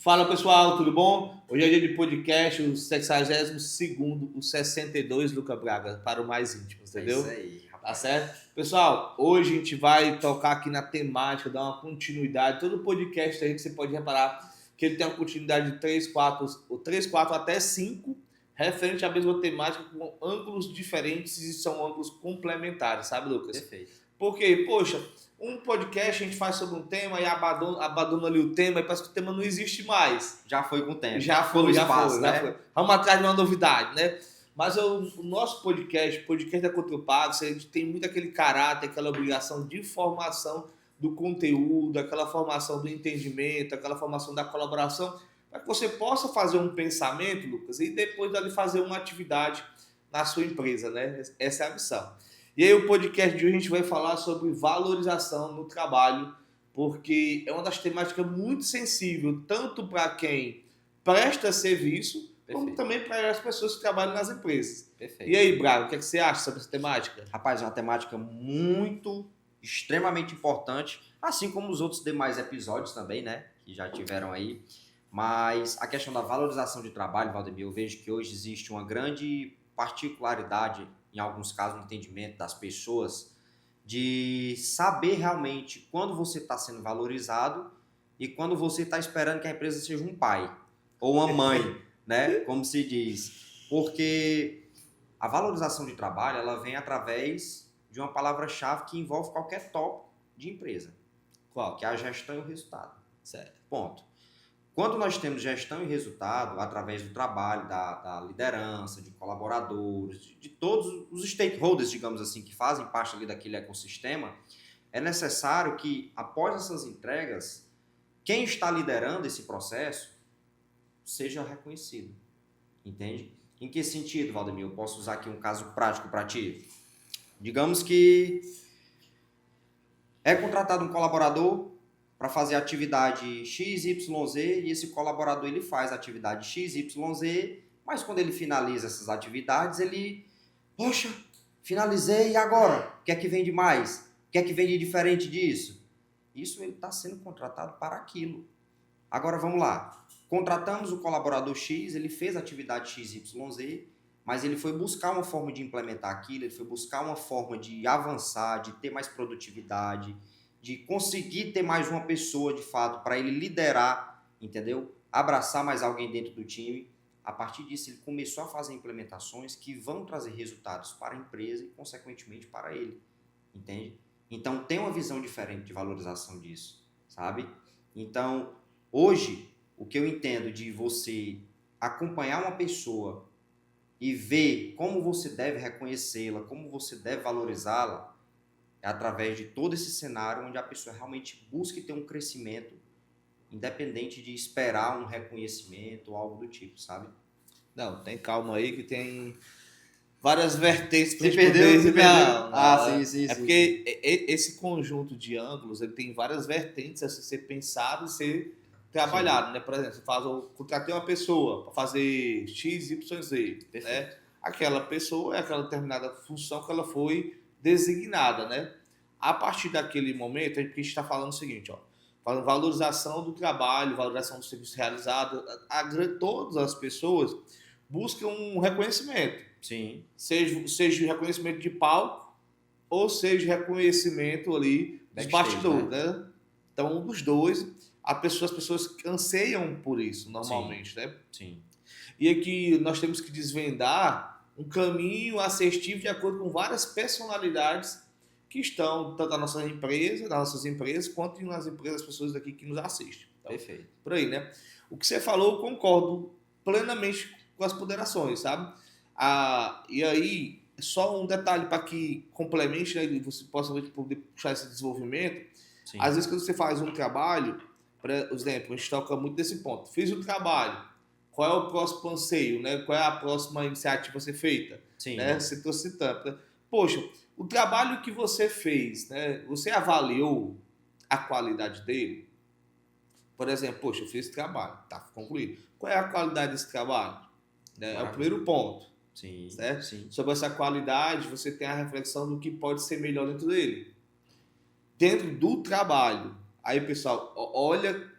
Fala pessoal, tudo bom? Hoje é dia de podcast, o 62º, o 62, Luca Braga, para o mais íntimo, É isso entendeu? aí, Tá rapaz. certo? Pessoal, hoje a gente vai tocar aqui na temática, dar uma continuidade. Todo podcast aí que você pode reparar que ele tem uma continuidade de 3, 4 até 5, referente à mesma temática, com ângulos diferentes e são ângulos complementares, sabe, Lucas? Perfeito. Porque, poxa, um podcast a gente faz sobre um tema e abandona ali o tema e parece que o tema não existe mais. Já foi com o tempo. Já Ficou no foi, já espaço, foi, já né? foi. Vamos atrás de uma novidade, né? Mas o nosso podcast, podcast da Contropados, a gente tem muito aquele caráter, aquela obrigação de formação do conteúdo, aquela formação do entendimento, aquela formação da colaboração, para que você possa fazer um pensamento, Lucas, e depois dali fazer uma atividade na sua empresa, né? Essa é a missão. E aí o podcast de hoje a gente vai falar sobre valorização no trabalho, porque é uma das temáticas muito sensível, tanto para quem presta serviço, como Perfeito. também para as pessoas que trabalham nas empresas. Perfeito. E aí, Braga, o que você acha sobre essa temática? Rapaz, é uma temática extremamente importante, assim como os outros demais episódios também, né? Que já tiveram aí. Mas a questão da valorização de trabalho, Valdemir, eu vejo que hoje existe uma grande particularidade, em alguns casos, no entendimento das pessoas, de saber realmente quando você está sendo valorizado e quando você está esperando que a empresa seja um pai ou uma mãe, né? Como se diz. Porque a valorização de trabalho, ela vem através de uma palavra-chave que envolve qualquer tópico de empresa. Qual? Que é a gestão e o resultado. Certo. Ponto. Quando nós temos gestão e resultado, através do trabalho, da liderança, de colaboradores, de todos os stakeholders, digamos assim, que fazem parte ali daquele ecossistema, é necessário que, após essas entregas, quem está liderando esse processo seja reconhecido. Entende? Em que sentido, Valdemir? Eu posso usar aqui um caso prático para ti. Digamos que é contratado um colaborador para fazer a atividade XYZ e esse colaborador ele faz a atividade XYZ, mas quando ele finaliza essas atividades, ele, poxa, finalizei e agora? O que é que vem de mais? O que é que vem de diferente disso? Isso ele está sendo contratado para aquilo. Agora vamos lá. Contratamos o colaborador X, ele fez a atividade XYZ, mas ele foi buscar uma forma de implementar aquilo, ele foi buscar uma forma de avançar, de ter mais produtividade, de conseguir ter mais uma pessoa de fato para ele liderar, entendeu? Abraçar mais alguém dentro do time. A partir disso, ele começou a fazer implementações que vão trazer resultados para a empresa e, consequentemente, para ele, entende? Então, tem uma visão diferente de valorização disso, sabe? Então, hoje, o que eu entendo de você acompanhar uma pessoa e ver como você deve reconhecê-la, como você deve valorizá-la, é através de todo esse cenário onde a pessoa realmente busca ter um crescimento, independente de esperar um reconhecimento ou algo do tipo, sabe? Não, tem calma aí que tem várias vertentes para Se perdeu? Não. Sim. Porque esse conjunto de ângulos ele tem várias vertentes a ser pensado e ser trabalhado, Sim. né? Por exemplo, eu contratei uma pessoa para fazer X, Y, Z, né? Aquela pessoa é aquela determinada função que ela foi designada, né? A partir daquele momento, a gente está falando o seguinte, ó, falando valorização do trabalho, valorização do serviço realizado, todas as pessoas buscam um reconhecimento. Sim. Seja reconhecimento de palco ou seja reconhecimento ali dos bastidores, né? Então, um dos dois, as pessoas anseiam por isso, normalmente, né? Sim. E aqui nós temos que desvendar um caminho assertivo de acordo com várias personalidades que estão tanto nas nossas empresas, quanto nas empresas das pessoas daqui que nos assistem. Então, Perfeito. por aí, né? O que você falou, eu concordo plenamente com as ponderações, sabe? E aí, só um detalhe para que complemente, né, você possa poder puxar esse desenvolvimento. Sim. Às vezes, quando você faz um trabalho, por exemplo, a gente toca muito desse ponto. Fiz o trabalho, qual é o próximo anseio, né? Qual é a próxima iniciativa a ser feita? Sim. Né? Você trouxe tanto. Né? Poxa, o trabalho que você fez, né? Você avaliou a qualidade dele? Por exemplo, poxa, eu fiz esse trabalho, tá concluído. Qual é a qualidade desse trabalho? Né? É o primeiro ponto. Sim. Certo? Sim. Sobre essa qualidade, você tem a reflexão do que pode ser melhor dentro dele. Dentro do trabalho. Aí, pessoal, olha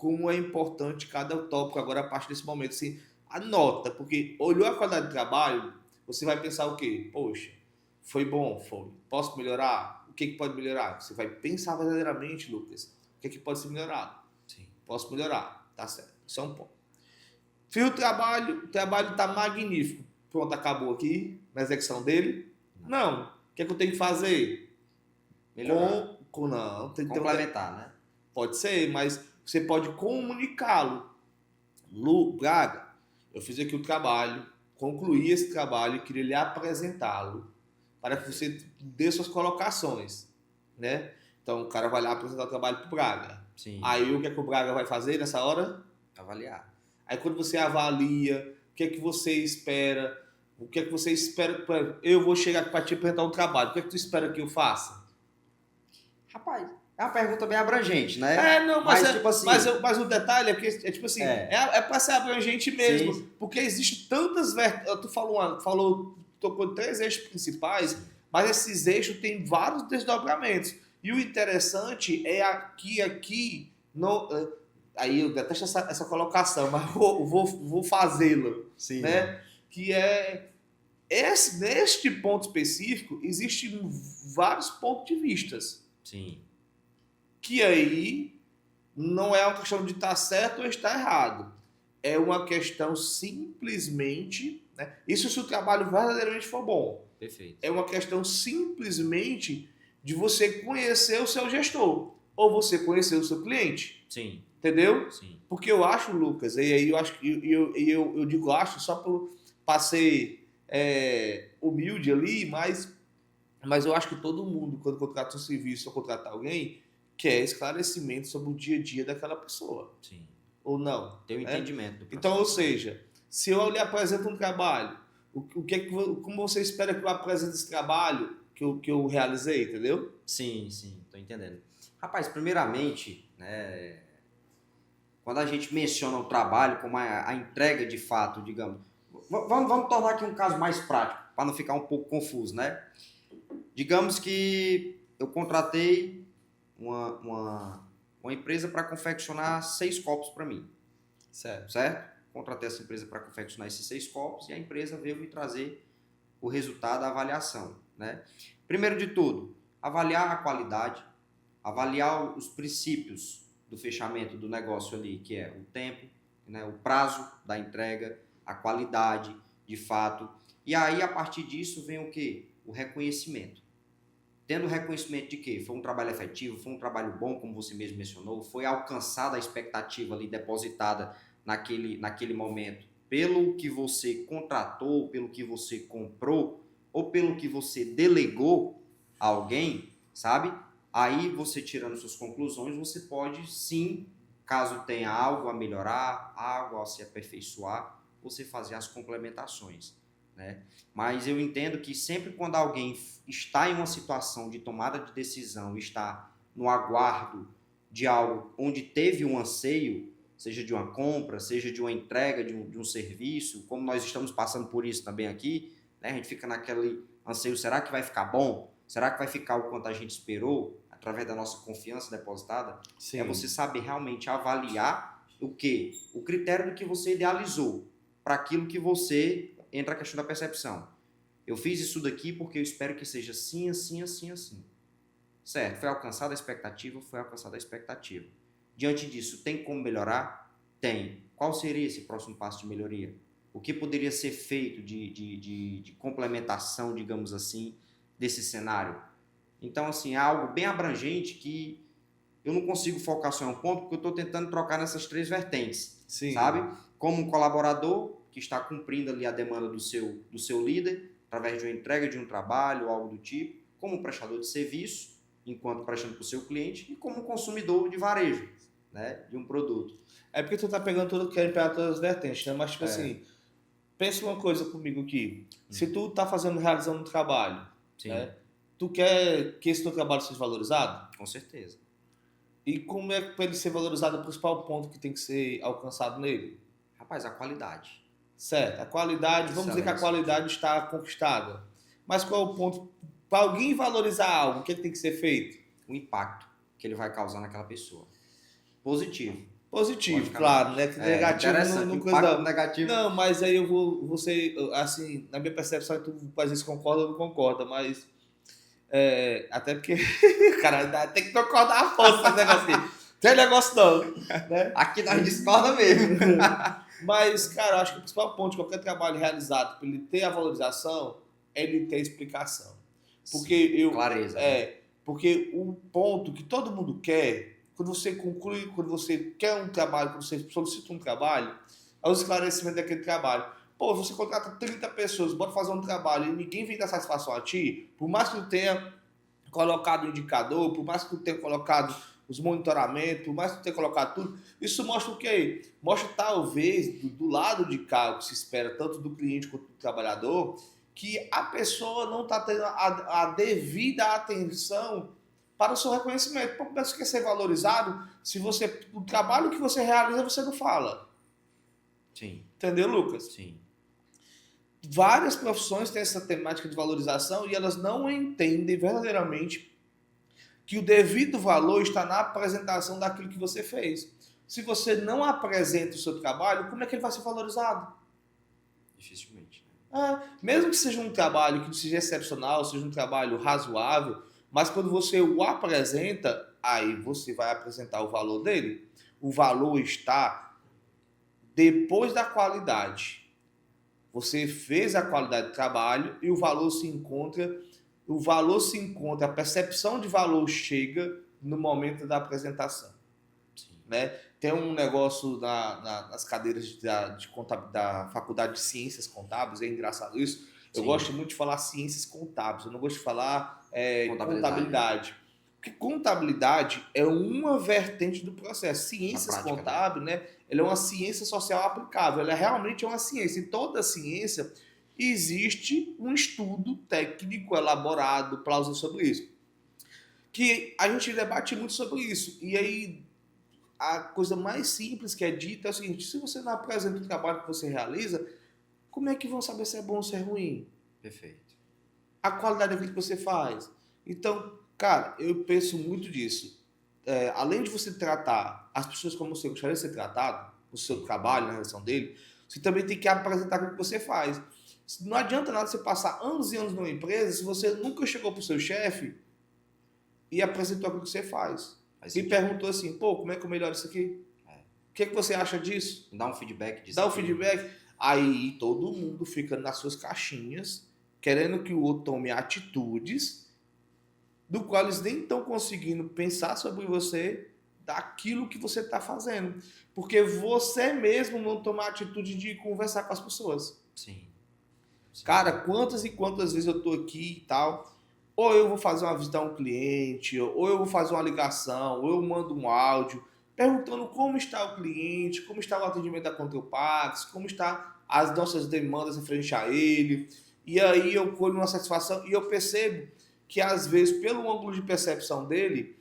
como é importante cada tópico agora a partir desse momento. Assim, anota, porque olhou a qualidade de trabalho, você vai pensar o quê? Poxa, foi bom? Foi. Posso melhorar? O que pode melhorar? Você vai pensar verdadeiramente, Lucas, o que pode ser melhorado? Sim. Posso melhorar, tá certo. Isso é um ponto. Fiz o trabalho tá magnífico. Pronto, acabou aqui na execução dele. Não. O que eu tenho que fazer? Melhorar. Não, tem que Complementar, né? Pode ser, mas você pode comunicá-lo. Braga, eu fiz aqui o trabalho, concluí esse trabalho e queria lhe apresentá-lo para que você dê suas colocações, né? Então o cara vai lá apresentar o trabalho para o Braga. Sim. Aí o que é que o Braga vai fazer nessa hora? Avaliar. Aí quando você avalia, o que é que você espera? O que é que você espera? Eu vou chegar para te apresentar um trabalho. O que é que tu espera que eu faça? Rapaz, é uma pergunta bem abrangente, né? Não, tipo assim, mas o detalhe é que é tipo assim, é para ser abrangente mesmo, sim. Porque existe tantas tu tocou 3 eixos principais, mas esses eixos têm vários desdobramentos. E o interessante é aqui aí eu detesto essa colocação, mas vou fazê-la, né? Que neste ponto específico existem vários pontos de vistas. Sim. Que aí não é uma questão de estar certo ou estar errado. É uma questão simplesmente, né? Isso se o trabalho verdadeiramente for bom. Perfeito. É uma questão simplesmente de você conhecer o seu gestor ou você conhecer o seu cliente. Sim. Entendeu? Sim. Porque eu acho, Lucas, e aí eu acho eu digo acho só para ser humilde ali, mas eu acho que todo mundo, quando contrata um serviço ou contrata alguém, quer esclarecimento sobre o dia a dia daquela pessoa. Sim. Ou não. Tem um entendimento do processo. Então, ou seja, se eu lhe apresento um trabalho, como você espera que eu apresente esse trabalho que eu realizei, entendeu? Sim, estou entendendo. Rapaz, primeiramente, né, quando a gente menciona o trabalho como a entrega de fato, digamos, vamos tornar aqui um caso mais prático, para não ficar um pouco confuso, né? Digamos que eu contratei uma empresa para confeccionar 6 copos para mim. Certo? Contratei essa empresa para confeccionar esses 6 copos e a empresa veio me trazer o resultado da avaliação, né? Primeiro de tudo, avaliar a qualidade, avaliar os princípios do fechamento do negócio ali, que é o tempo, né, o prazo da entrega, a qualidade, de fato. E aí, a partir disso, vem o quê? O reconhecimento. Tendo reconhecimento de que foi um trabalho efetivo, foi um trabalho bom, como você mesmo mencionou, foi alcançada a expectativa ali depositada naquele momento, pelo que você contratou, pelo que você comprou, ou pelo que você delegou a alguém, sabe? Aí você tirando suas conclusões, você pode sim, caso tenha algo a melhorar, algo a se aperfeiçoar, você fazer as complementações, né? Mas eu entendo que sempre quando alguém está em uma situação de tomada de decisão, está no aguardo de algo onde teve um anseio, seja de uma compra, seja de uma entrega de um serviço, como nós estamos passando por isso também aqui, né? A gente fica naquele anseio, será que vai ficar bom? Será que vai ficar o quanto a gente esperou? Através da nossa confiança depositada? Sim. É você saber realmente avaliar o quê? O critério do que você idealizou para aquilo que você... Entra a questão da percepção. Eu fiz isso daqui porque eu espero que seja assim, assim, assim, assim. Certo, foi alcançada a expectativa, foi alcançada a expectativa. Diante disso, tem como melhorar? Tem. Qual seria esse próximo passo de melhoria? O que poderia ser feito de complementação, digamos assim, desse cenário? Então, assim, é algo bem abrangente que eu não consigo focar só em um ponto, porque eu estou tentando trocar nessas 3 vertentes. Sim. Sabe? Como um colaborador que está cumprindo ali a demanda do seu líder, através de uma entrega de um trabalho, algo do tipo, como um prestador de serviço, enquanto prestando para o seu cliente, e como um consumidor de varejo, né, de um produto. É porque tu tá pegando tudo, querendo pegar todas as vertentes, né? Mas, tipo assim, pensa uma coisa comigo aqui. Se tu tá realizando um trabalho, né, tu quer que esse teu trabalho seja valorizado? Com certeza. E como é que para ele ser valorizado, o principal ponto que tem que ser alcançado nele? Rapaz, a qualidade. Certo, a qualidade, vamos dizer que a qualidade está conquistada. Mas qual é o ponto? Para alguém valorizar algo, o que tem que ser feito? O impacto que ele vai causar naquela pessoa. Positivo. Positivo, claro, né? Que negativo não coisa impacto negativo. Não, mas aí eu vou ser, assim, na minha percepção, tu às vezes concorda ou não concorda, mas até porque, cara, tem que concordar a força esse negócio aqui. Tem negócio não, né? Aqui nós discorda mesmo. Mas, cara, eu acho que o principal ponto de qualquer trabalho realizado para ele ter a valorização é ele ter explicação. Porque clareza. Porque o ponto que todo mundo quer, quando você conclui, quando você quer um trabalho, quando você solicita um trabalho, é o esclarecimento daquele trabalho. Pô, você contrata 30 pessoas, bota fazer um trabalho e ninguém vem dar satisfação a ti, por mais que tu tenha colocado o indicador, por mais que tu tenha colocado os monitoramentos, por mais que tu tenha colocado tudo, isso mostra o quê? Mostra talvez do lado de cá, o que se espera tanto do cliente quanto do trabalhador, que a pessoa não está tendo a devida atenção para o seu reconhecimento. Como você quer ser valorizado se o trabalho que você realiza você não fala? Sim. Entendeu, Lucas? Sim. Várias profissões têm essa temática de valorização e elas não entendem verdadeiramente que o devido valor está na apresentação daquilo que você fez. Se você não apresenta o seu trabalho, como é que ele vai ser valorizado? Dificilmente. Mesmo que seja um trabalho que não seja excepcional, seja um trabalho razoável, mas quando você o apresenta, aí você vai apresentar o valor dele. O valor está depois da qualidade. Você fez a qualidade do trabalho e o valor se encontra, a percepção de valor chega no momento da apresentação. Né? Tem um negócio nas cadeiras da Faculdade de Ciências Contábeis, é engraçado isso. Eu gosto muito de falar ciências contábeis, eu não gosto de falar contabilidade. Porque contabilidade é uma vertente do processo. Ciências contábeis, né? Ela é uma ciência social aplicável, ela realmente é uma ciência. Em toda ciência existe um estudo técnico elaborado, plausível sobre isso. Que a gente debate muito sobre isso. E aí, a coisa mais simples que é dita é o seguinte: se você não apresenta o trabalho que você realiza, como é que vão saber se é bom ou se é ruim? Perfeito. A qualidade daquilo que você faz. Então, cara, eu penso muito disso. Além de você tratar as pessoas como você gostaria de ser tratado, o seu trabalho, na relação dele, você também tem que apresentar aquilo que você faz. Não adianta nada você passar anos e anos numa empresa se você nunca chegou para o seu chefe e apresentou aquilo que você faz. E perguntou assim, pô, como é que eu melhoro isso aqui? O que você acha disso? Dá um feedback disso. Dá um feedback. Aí todo mundo fica nas suas caixinhas, querendo que o outro tome atitudes do qual eles nem estão conseguindo pensar sobre você, daquilo que você está fazendo. Porque você mesmo não toma a atitude de conversar com as pessoas. Sim. Cara, quantas e quantas vezes eu estou aqui e tal, ou eu vou fazer uma visita a um cliente, ou eu vou fazer uma ligação, ou eu mando um áudio, perguntando como está o cliente, como está o atendimento da Contropax, como está as nossas demandas em frente a ele. E aí eu colho uma satisfação e eu percebo que às vezes, pelo ângulo de percepção dele,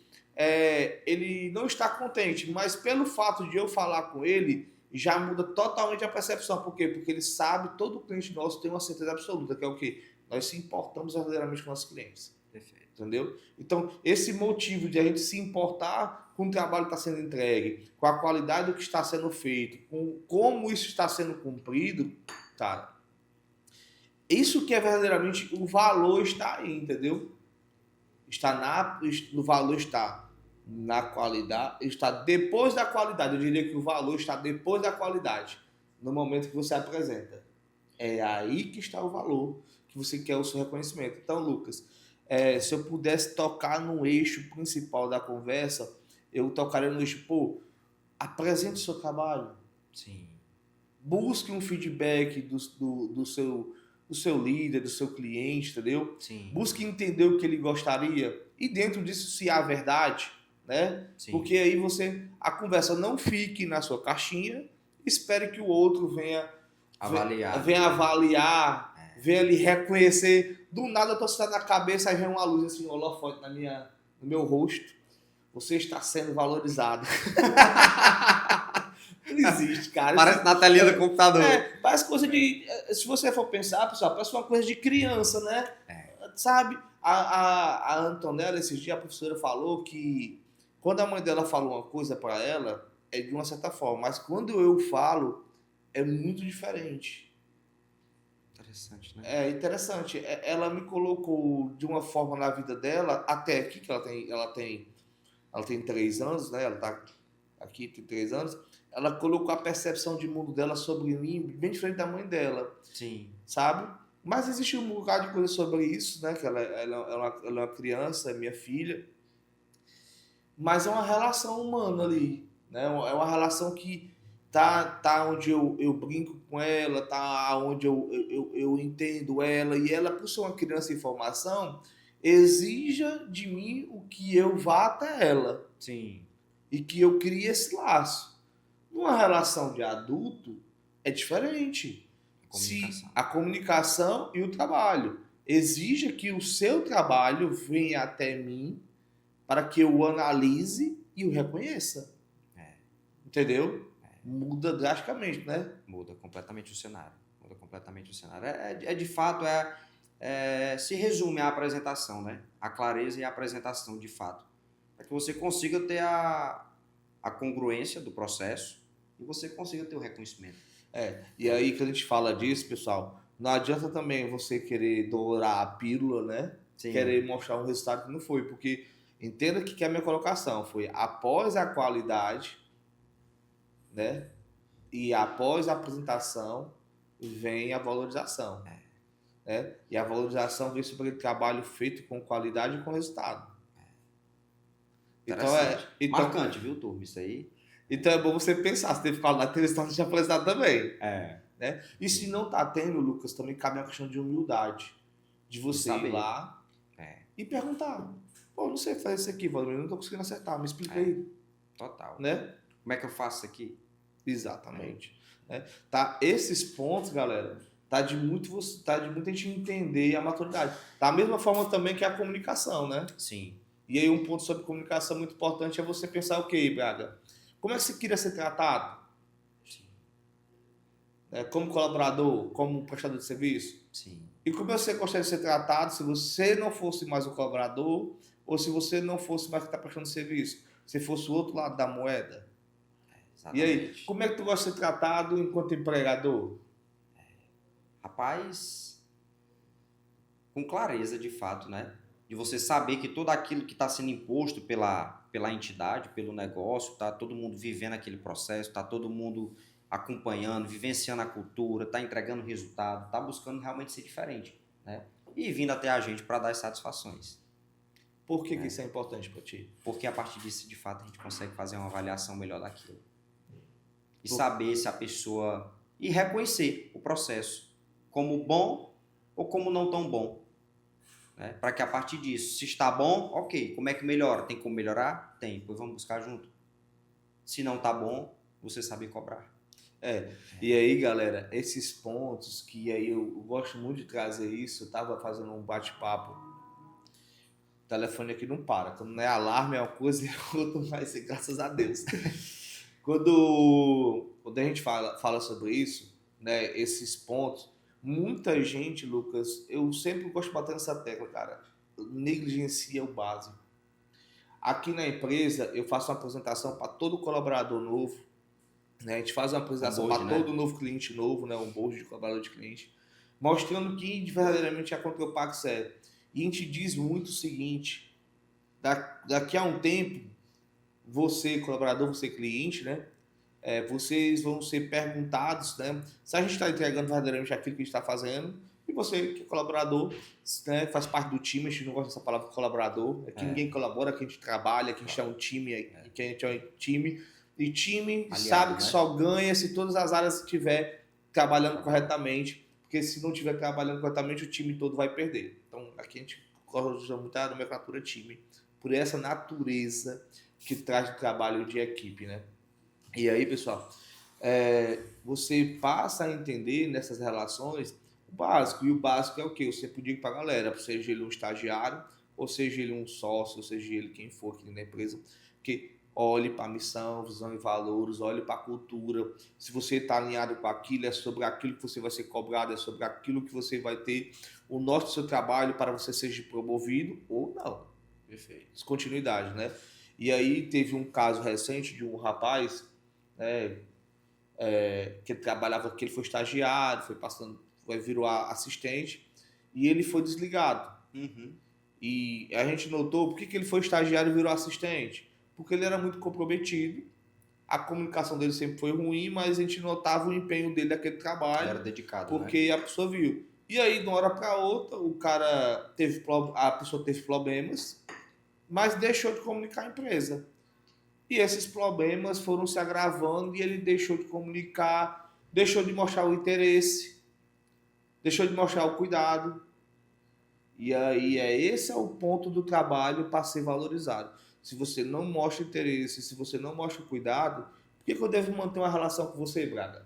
ele não está contente, mas pelo fato de eu falar com ele, já muda totalmente a percepção. Por quê? Porque ele sabe, todo cliente nosso tem uma certeza absoluta, que é o quê? Nós se importamos verdadeiramente com nossos clientes. Perfeito. Entendeu? Então, esse motivo de a gente se importar com o trabalho que está sendo entregue, com a qualidade do que está sendo feito, com como isso está sendo cumprido, cara, isso que é verdadeiramente o valor está aí, entendeu? O valor está na qualidade, está depois da qualidade. Eu diria que o valor está depois da qualidade, no momento que você apresenta. É aí que está o valor, que você quer o seu reconhecimento. Então, Lucas, se eu pudesse tocar no eixo principal da conversa, eu tocaria no eixo, apresente o seu trabalho. Sim. Busque um feedback do seu líder, do seu cliente, entendeu? Sim. Busque entender o que ele gostaria e dentro disso se há verdade, né? Sim. Porque aí a conversa não fique na sua caixinha, espere que o outro venha avaliar, venha ali reconhecer. Do nada eu tô sentado na cabeça, aí vem uma luz assim, um holofote no meu rosto. Você está sendo valorizado. Não existe, cara. Parece na telinha do computador. Parece coisa de... Se você for pensar, pessoal, parece uma coisa de criança, né? Sabe? A Antonella, esses dias, a professora falou que quando a mãe dela falou uma coisa para ela, é de uma certa forma, mas quando eu falo, é muito diferente. Interessante, né? É interessante. Ela me colocou de uma forma na vida dela, até aqui, que ela tem 3 anos, né? Ela tá aqui, tem 3 anos. Ela colocou a percepção de mundo dela sobre mim bem diferente da mãe dela, Sim. sabe? Mas existe um bocado de coisa sobre isso, né? Que ela é uma criança, é minha filha. Mas é uma relação humana ali, né? É uma relação que tá onde eu brinco com ela, tá onde eu entendo ela, e ela, por ser uma criança em formação, exija de mim o que eu vá até ela Sim. e que eu crie esse laço. Numa relação de adulto, é diferente. Se Comunicação. a comunicação e o trabalho exija que o seu trabalho venha até mim para que eu o analise e o reconheça. É. Entendeu? Muda drasticamente, né? Muda completamente o cenário. Muda completamente o cenário. De fato, se resume à apresentação, né? A clareza e a apresentação, de fato. Para que você consiga ter a congruência do processo e você consiga ter o reconhecimento. E aí que a gente fala disso, pessoal, não adianta também você querer dourar a pílula, né? Sim. Querer mostrar um resultado que não foi, porque entenda que a minha colocação foi após a qualidade, né? E após a apresentação vem a valorização. Né? E a valorização vem sobre o trabalho feito com qualidade e com resultado. Então, marcante, viu, turma? Isso aí. Então é bom você pensar, se teve qualidade, ter resultado de apresentado também. Né? E se não tá tendo, Lucas, também cabe uma questão de humildade. De você ir lá e perguntar. Pô, não sei fazer isso aqui, Valdir, não tô conseguindo acertar, me explica aí. Total. Né? Como é que eu faço isso aqui? Exatamente. Né? Tá, esses pontos, galera, tá de muita gente entender a maturidade. Da mesma forma também que a comunicação, né? Sim. E aí um ponto sobre comunicação muito importante é você pensar o quê, Braga? Como é que você queria ser tratado? Sim. Como colaborador, como prestador de serviço? Sim. E como você gostaria de ser tratado se você não fosse mais um colaborador ou se você não fosse mais que está prestando serviço? Se fosse o outro lado da moeda? Exatamente. E aí, como é que tu gosta de ser tratado enquanto empregador? Rapaz, com clareza, de fato, né? De você saber que tudo aquilo que está sendo imposto pela entidade, pelo negócio, tá todo mundo vivendo aquele processo, tá todo mundo acompanhando, vivenciando a cultura, tá entregando resultado, tá buscando realmente ser diferente, né? E vindo até a gente para dar as satisfações. Por que isso é importante para ti? Porque a partir disso, de fato, a gente consegue fazer uma avaliação melhor daquilo. E saber se a pessoa... E reconhecer o processo como bom ou como não tão bom. Né? Para que a partir disso, se está bom, ok. Como é que melhora? Tem como melhorar? Tem. Depois vamos buscar junto. Se não está bom, você sabe cobrar. E aí, galera, esses pontos que aí eu gosto muito de trazer isso, eu tava fazendo um bate-papo, o telefone aqui não para, quando não é alarme é uma coisa e outra, mas graças a Deus. Quando a gente fala sobre isso, né, esses pontos, muita gente, Lucas, eu sempre gosto de bater nessa tecla, cara, negligencia o básico. Aqui na empresa, eu faço uma apresentação para todo colaborador novo, né? A gente faz uma apresentação para todo novo cliente novo, né? Um board de colaborador de cliente, mostrando que verdadeiramente a Contropax é. E a gente diz muito o seguinte, daqui a um tempo, você colaborador, você cliente, né? Vocês vão ser perguntados, né? Se a gente está entregando verdadeiramente aquilo que a gente está fazendo, e você que é colaborador, né, faz parte do time, a gente não gosta dessa palavra colaborador, que ninguém colabora, que a gente trabalha, que a gente é um time, que a gente é um time. E time aliado, sabe que só ganha se todas as áreas estiver trabalhando corretamente, porque se não estiver trabalhando corretamente, o time todo vai perder. Então, aqui a gente usa muito a nomenclatura time, por essa natureza que traz o trabalho de equipe, né? E aí, pessoal, você passa a entender nessas relações o básico. E o básico é o quê? Eu sempre digo para a galera, seja ele um estagiário, ou seja ele um sócio, ou seja ele quem for aqui na empresa, que olhe para a missão, visão e valores, olhe para a cultura. Se você está alinhado com aquilo, é sobre aquilo que você vai ser cobrado, é sobre aquilo que você vai ter o norte do seu trabalho para você seja promovido ou não. Perfeito. Descontinuidade, né? E aí teve um caso recente de um rapaz né? Que ele trabalhava, que ele foi estagiário, foi passando, virou assistente, e ele foi desligado. Uhum. E a gente notou por que ele foi estagiário e virou assistente. Porque ele era muito comprometido, a comunicação dele sempre foi ruim, mas a gente notava o empenho dele naquele trabalho. Era dedicado, porque né? a pessoa viu. E aí, de uma hora para outra, a pessoa teve problemas, mas deixou de comunicar a empresa. E esses problemas foram se agravando e ele deixou de comunicar, deixou de mostrar o interesse, deixou de mostrar o cuidado. E aí, esse é o ponto do trabalho para ser valorizado. Se você não mostra interesse, se você não mostra cuidado, por que eu devo manter uma relação com você, Braga?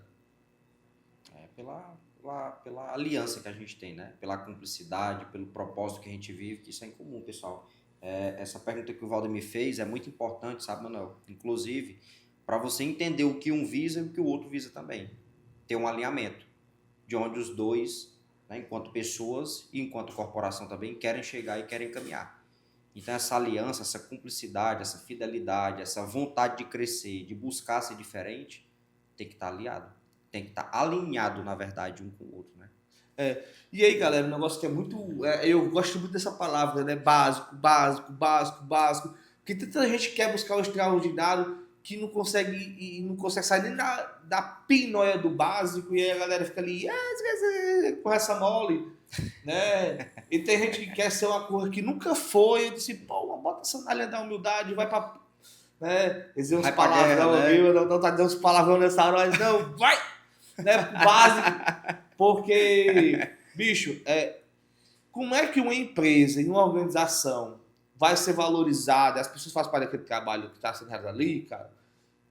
Pela aliança que a gente tem, né? Pela cumplicidade, pelo propósito que a gente vive, que isso é em comum, pessoal. Essa pergunta que o Valder me fez é muito importante, sabe, Manuel? Inclusive, para você entender o que um visa e o que o outro visa também. Ter um alinhamento de onde os dois, né, enquanto pessoas e enquanto corporação também, querem chegar e querem caminhar. Então, essa aliança, essa cumplicidade, essa fidelidade, essa vontade de crescer, de buscar ser diferente, tem que estar aliado. Tem que estar alinhado, na verdade, um com o outro, né? E aí, galera, um negócio que é muito... eu gosto muito dessa palavra, né? Básico, básico, básico, básico. Porque tanta gente quer buscar o extraordinário que não consegue sair nem da pinóia do básico, e aí a galera fica ali, com essa mole, né? E tem gente que quer ser uma coisa que nunca foi, eu disse, pô, bota a sandália da humildade, vai pra... Né? Dizer uns palavrão, né? Não tá dizendo uns palavrão nessa hora, mas não, vai! Né? Básico, porque, bicho, como é que uma empresa e uma organização vai ser valorizada, as pessoas fazem parte daquele trabalho que está sendo realizado ali, cara,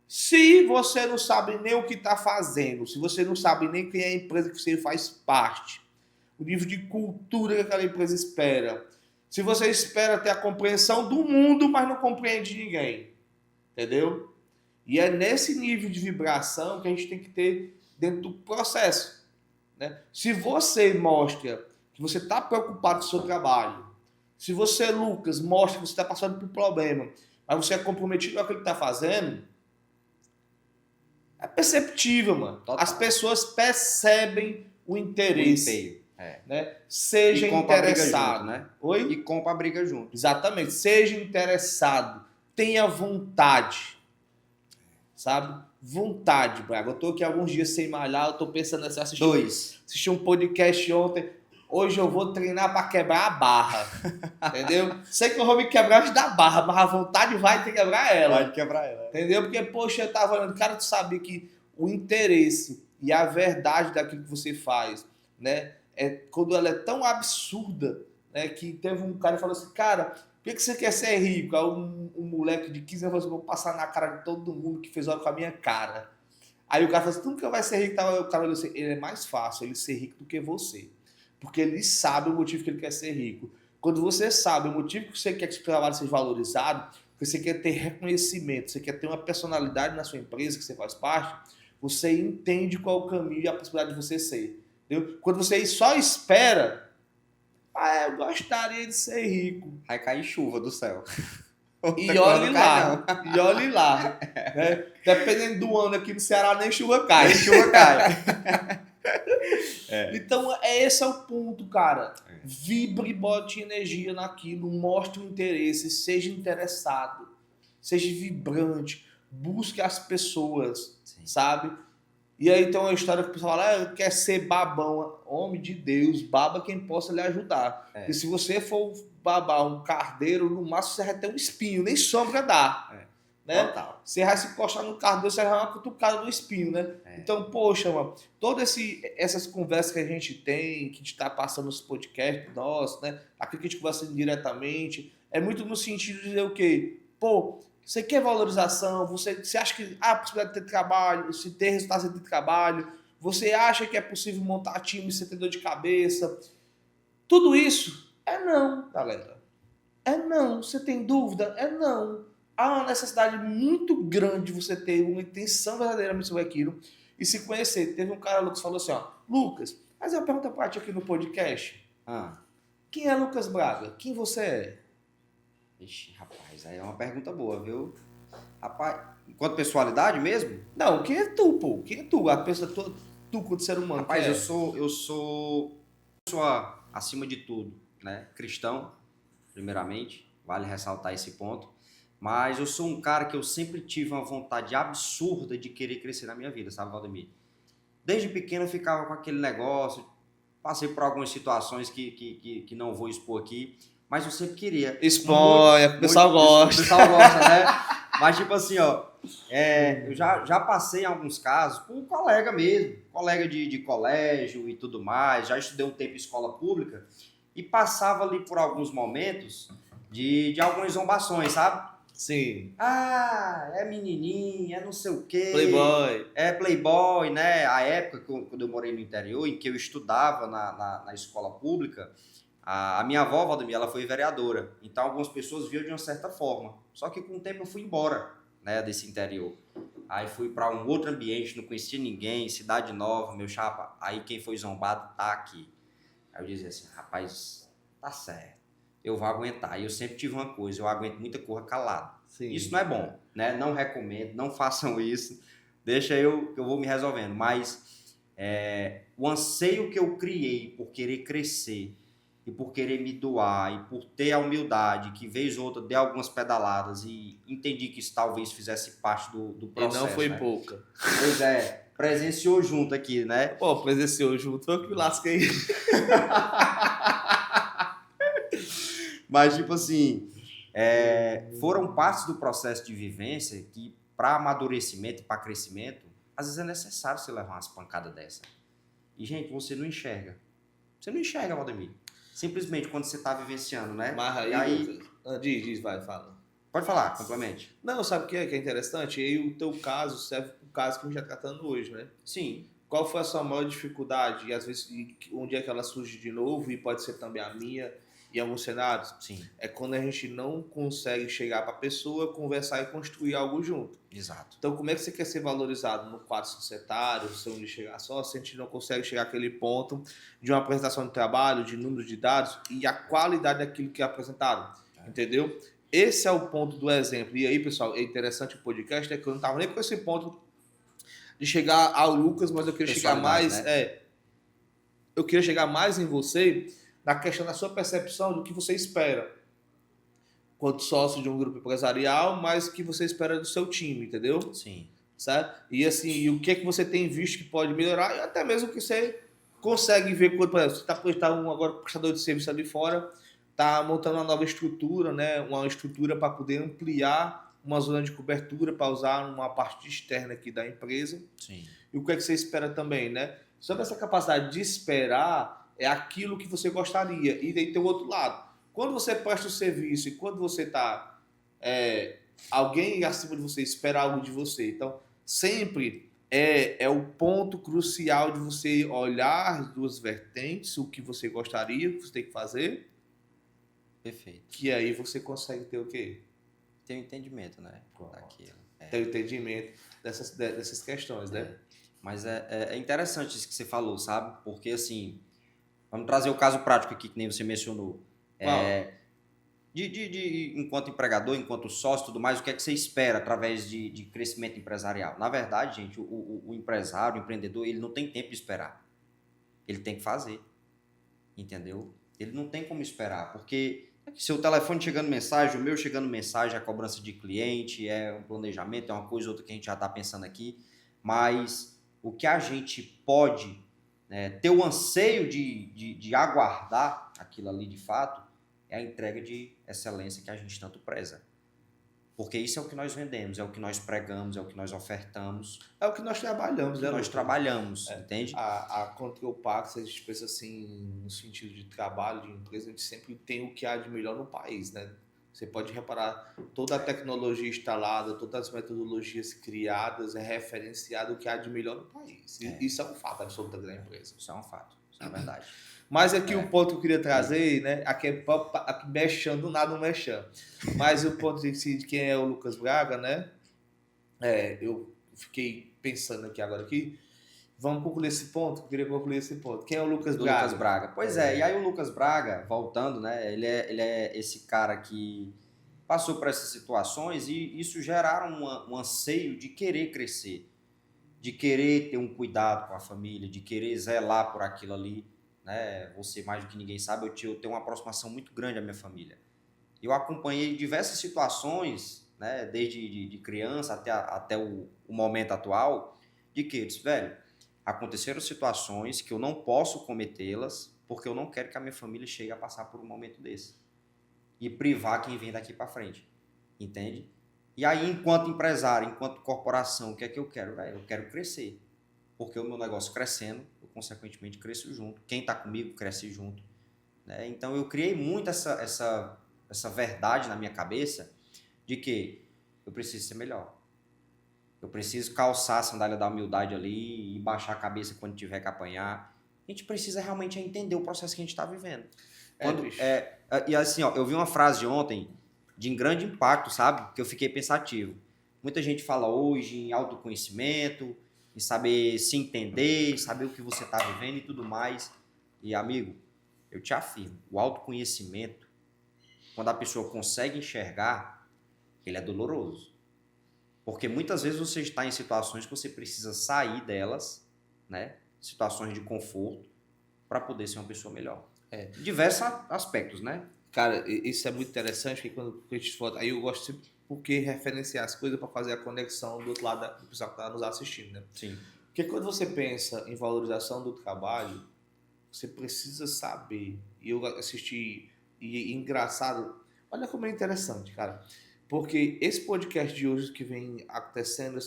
se você não sabe nem o que está fazendo, se você não sabe nem quem é a empresa que você faz parte, o nível de cultura que aquela empresa espera, se você espera ter a compreensão do mundo, mas não compreende ninguém, entendeu? E é nesse nível de vibração que a gente tem que ter dentro do processo, né? Se você mostra que você está preocupado com o seu trabalho, se você, Lucas, mostra que você está passando por problema, mas você é comprometido com aquilo que está fazendo, é perceptível, mano. Total. As pessoas percebem o interesse. Né? Seja interessado. Junto, né? Oi? E compra a briga junto. Exatamente. Seja interessado. Tenha vontade. Sabe? Vontade, Braga. Eu tô aqui alguns dias sem malhar, eu tô pensando em assistir um podcast ontem. Hoje eu vou treinar para quebrar a barra. Entendeu? Sei que eu vou me quebrar antes da barra, mas a vontade vai ter que quebrar ela. Vai quebrar ela. Entendeu? Porque, poxa, eu tava olhando, cara, tu sabia que o interesse e a verdade daquilo que você faz, né? Quando ela é tão absurda, né? Que teve um cara que falou assim, cara, por que você quer ser rico? Aí um moleque de 15 anos falou assim, vou passar na cara de todo mundo que fez hora com a minha cara. Aí o cara falou assim, tu nunca vai ser rico. O cara falou assim, ele é mais fácil ele ser rico do que você. Porque ele sabe o motivo que ele quer ser rico. Quando você sabe o motivo que você quer que seu trabalho seja valorizado, que você quer ter reconhecimento, você quer ter uma personalidade na sua empresa que você faz parte, você entende qual é o caminho e a possibilidade de você ser. Entendeu? Quando você só espera, eu gostaria de ser rico. Vai cair chuva do céu. E olhe lá. Né? Dependendo do ano aqui no Ceará, nem chuva cai. Então, esse é o ponto, cara. Vibre, bote energia naquilo, mostre o interesse, seja interessado, seja vibrante, busque as pessoas, sabe? E aí tem uma história que o pessoal fala, quer ser babão. Homem de Deus, baba quem possa lhe ajudar. E se você for babar um cardeiro, no máximo você vai ter um espinho, nem sombra dá. Né? Total. Você vai se encostar no cardeiro, você vai dar uma cutucada no espinho, né? Então, poxa, mano, todas essas conversas que a gente tem, que a gente está passando nos podcasts nossos, né? Aqui que a gente conversa diretamente, é muito no sentido de dizer o quê? Pô, você quer valorização, você acha que há possibilidade de ter trabalho, se ter resultado sem ter trabalho, você acha que é possível montar time sem ter dor de cabeça. Tudo isso é não, galera. É não. Você tem dúvida? É não. Há uma necessidade muito grande de você ter uma intenção verdadeiramente sobre aquilo e se conhecer. Teve um cara, Lucas, falou assim, Lucas, mas uma pergunta pra ti aqui no podcast. Quem é Lucas Braga? Quem você é? Ixi, rapaz, aí é uma pergunta boa, viu? Rapaz, enquanto personalidade mesmo? Não, quem é tu, pô? Quem é tu? A pessoa, tu quanto ser humano. Rapaz, quem é? eu sou acima de tudo, né? Cristão, primeiramente, vale ressaltar esse ponto. Mas eu sou um cara que eu sempre tive uma vontade absurda de querer crescer na minha vida, sabe, Valdemir? Desde pequeno eu ficava com aquele negócio, passei por algumas situações que não vou expor aqui, mas eu sempre queria. Exponha, o pessoal O gosta. pessoal gosta, né? Mas tipo assim, ó, eu já passei em alguns casos com um colega mesmo, colega de colégio e tudo mais, já estudei um tempo em escola pública e passava ali por alguns momentos de algumas zombações, sabe? Sim. Ah, é menininha, é não sei o quê. Playboy. É playboy, né? A época quando eu morei no interior, em que eu estudava na escola pública, a minha avó, Valdemir, ela foi vereadora. Então, algumas pessoas viam de uma certa forma. Só que com o tempo eu fui embora, né, desse interior. Aí fui para um outro ambiente, não conhecia ninguém, cidade nova, meu chapa. Aí quem foi zombado tá aqui. Aí eu dizia assim, rapaz, tá certo. Eu vou aguentar. E eu sempre tive uma coisa, eu aguento muita coisa calado. Sim. Isso não é bom, né? Não recomendo, não façam isso. Deixa eu que eu vou me resolvendo. Mas o anseio que eu criei por querer crescer e por querer me doar e por ter a humildade que vez ou outra dei algumas pedaladas e entendi que isso talvez fizesse parte do processo. E não foi né? pouca. Pois é, presenciou junto aqui, né? Pô, presenciou junto, eu que me lasquei. Mas, tipo assim, foram partes do processo de vivência que, para amadurecimento e para crescimento, às vezes é necessário você levar umas pancadas dessa. E, gente, você não enxerga. Você não enxerga, Valdemir. Simplesmente quando você está vivenciando, né? Mas aí, e aí... diz, vai, fala. Pode falar, complemente. Não, sabe o que é interessante? E aí o teu caso serve para o caso que a gente está tratando hoje, né? Sim. Qual foi a sua maior dificuldade? E às vezes, onde é que ela surge de novo? E pode ser também a minha, em alguns cenários. Sim. É quando a gente não consegue chegar para a pessoa, conversar e construir algo junto. Exato. Então, como é que você quer ser valorizado no quadro societário, se onde chegar só, se a gente não consegue chegar àquele ponto de uma apresentação de trabalho, de números de dados e a qualidade daquilo que é apresentado? Entendeu? Esse é o ponto do exemplo. E aí, pessoal, é interessante o podcast, é que eu não estava nem com esse ponto de chegar ao Lucas, mas eu queria chegar mais... Né? Eu queria chegar mais em você na questão da sua percepção do que você espera quanto sócio de um grupo empresarial, mas o que você espera do seu time, entendeu? Sim. Certo? E assim, e o que é que você tem visto que pode melhorar e até mesmo que você consegue ver quando, por exemplo, você está agora prestador de serviço ali fora, está montando uma nova estrutura, né? Uma estrutura para poder ampliar uma zona de cobertura para usar uma parte externa aqui da empresa. Sim. E o que é que você espera também, né? Sobre essa capacidade de esperar é aquilo que você gostaria. E daí tem o outro lado. Quando você presta o serviço e quando você está... alguém acima de você espera algo de você. Então, sempre é o ponto crucial de você olhar as duas vertentes, o que você gostaria, o que você tem que fazer. Perfeito. Que aí você consegue ter o quê? Ter um entendimento, né? Daquilo. Ter o entendimento dessas questões, né? Mas é interessante isso que você falou, sabe? Porque, assim, vamos trazer o caso prático aqui, que nem você mencionou. Enquanto empregador, enquanto sócio, tudo mais, o que é que você espera através de crescimento empresarial? Na verdade, gente, o empresário, o empreendedor, ele não tem tempo de esperar. Ele tem que fazer. Entendeu? Ele não tem como esperar, porque se o telefone chegando mensagem, o meu chegando mensagem, a cobrança de cliente, é um planejamento, é uma coisa ou outra que a gente já está pensando aqui, mas o que a gente pode ter o anseio de aguardar aquilo ali de fato é a entrega de excelência que a gente tanto preza. Porque isso é o que nós vendemos, é o que nós pregamos, é o que nós ofertamos. É o que nós trabalhamos, né? Nós trabalhamos, entende? A Control Pax, a gente pensa assim, no sentido de trabalho, de empresa, a gente sempre tem o que há de melhor no país, né? Você pode reparar, toda a tecnologia instalada, todas as metodologias criadas, é referenciado o que há de melhor no país. Isso é um fato absoluto da empresa. Isso é um fato, isso é verdade. Mas aqui o ponto que eu queria trazer, né? Aqui mexendo, do nada um mexendo. Mas o ponto de quem é o Lucas Braga, né? Eu fiquei pensando aqui. Vamos concluir esse ponto? Eu queria concluir esse ponto. Quem é o Lucas Braga? Lucas Braga. Pois e aí o Lucas Braga, voltando, né? Ele é esse cara que passou por essas situações e isso geraram um anseio de querer crescer, de querer ter um cuidado com a família, de querer zelar por aquilo ali, né? Você, mais do que ninguém sabe, eu tenho uma aproximação muito grande à minha família. Eu acompanhei diversas situações, né, desde de criança até o momento atual, de que eu disse, velho, aconteceram situações que eu não posso cometê-las porque eu não quero que a minha família chegue a passar por um momento desse. E privar quem vem daqui para frente. Entende? E aí, enquanto empresário, enquanto corporação, o que é que eu quero? Eu quero crescer. Porque o meu negócio crescendo, eu consequentemente cresço junto. Quem está comigo cresce junto. Né? Então, eu criei muito essa verdade na minha cabeça de que eu preciso ser melhor. Eu preciso calçar a sandália da humildade ali e baixar a cabeça quando tiver que apanhar. A gente precisa realmente entender o processo que a gente está vivendo. E assim, ó, eu vi uma frase ontem de grande impacto, sabe? Que eu fiquei pensativo. Muita gente fala hoje em autoconhecimento, em saber se entender, em saber o que você está vivendo e tudo mais. E, amigo, eu te afirmo, o autoconhecimento, quando a pessoa consegue enxergar, ele é doloroso. Porque muitas vezes você está em situações que você precisa sair delas, né? Situações de conforto, para poder ser uma pessoa melhor. Diversos aspectos, né? Cara, isso é muito interessante, porque quando a gente fala, aí eu gosto sempre porque referenciar as coisas para fazer a conexão do outro lado do pessoal que está nos assistindo, né? Sim. Porque quando você pensa em valorização do trabalho, você precisa saber. E eu assisti, e engraçado, olha como é interessante, cara. Porque esse podcast de hoje que vem acontecendo, eu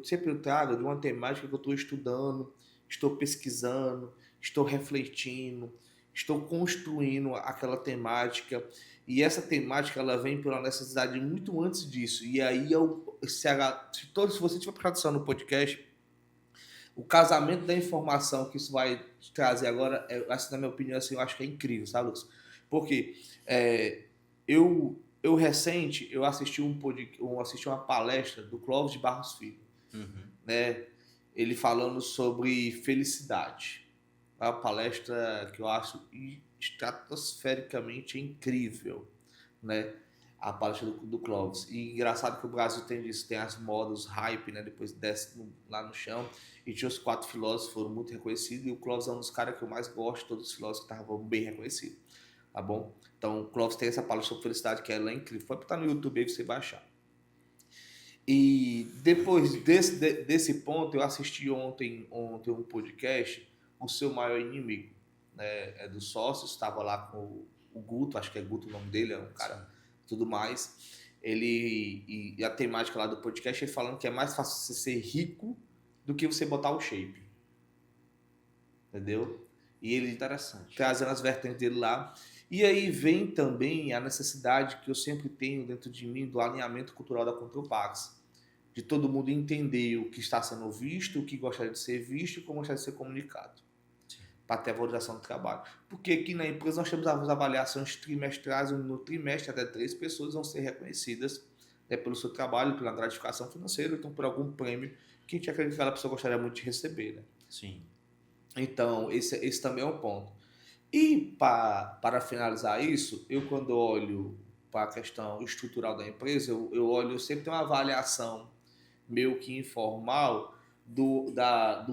sempre trago de uma temática que eu estou estudando, estou pesquisando, estou refletindo, estou construindo aquela temática. E essa temática ela vem pela necessidade muito antes disso. E aí, se você tiver prestado atenção no podcast, o casamento da informação que isso vai trazer agora, assim, na minha opinião, assim, eu acho que é incrível, sabe, Lucas? Porque eu recente, eu assisti assisti uma palestra do Clóvis de Barros Filho, né? Ele falando sobre felicidade. É uma palestra que eu acho estratosfericamente incrível, né? A palestra do Clóvis. E engraçado que o Brasil tem isso, tem as modas, os hype, né? Depois desce lá no chão. E tinha os 4 filósofos, foram muito reconhecidos. E o Clóvis é um dos caras que eu mais gosto, todos os filósofos que estavam bem reconhecidos. Tá bom? Então, o Clóvis tem essa palestra sobre felicidade, que ela é incrível. Pode botar no YouTube aí pra você baixar. E depois desse ponto, eu assisti ontem um podcast, O Seu Maior Inimigo, né? É dos sócios, estava lá com o Guto, acho que é Guto o nome dele, é um cara, tudo mais. E a temática lá do podcast, ele falando que é mais fácil você ser rico do que você botar o shape. Entendeu? E ele Interessante. trazendo as vertentes dele lá. E aí vem também a necessidade que eu sempre tenho dentro de mim do alinhamento cultural da Contropax. De todo mundo entender o que está sendo visto, o que gostaria de ser visto e como gostaria de ser comunicado. Para ter a valorização do trabalho. Porque aqui na empresa nós temos as avaliações trimestrais, no trimestre até 3 pessoas vão ser reconhecidas, né, pelo seu trabalho, pela gratificação financeira, então por algum prêmio que a gente acredita que aquela pessoa gostaria muito de receber. Né? Sim. Então, esse também é um ponto. E para finalizar isso, eu quando olho para a questão estrutural da empresa, eu sempre tenho uma avaliação meio que informal do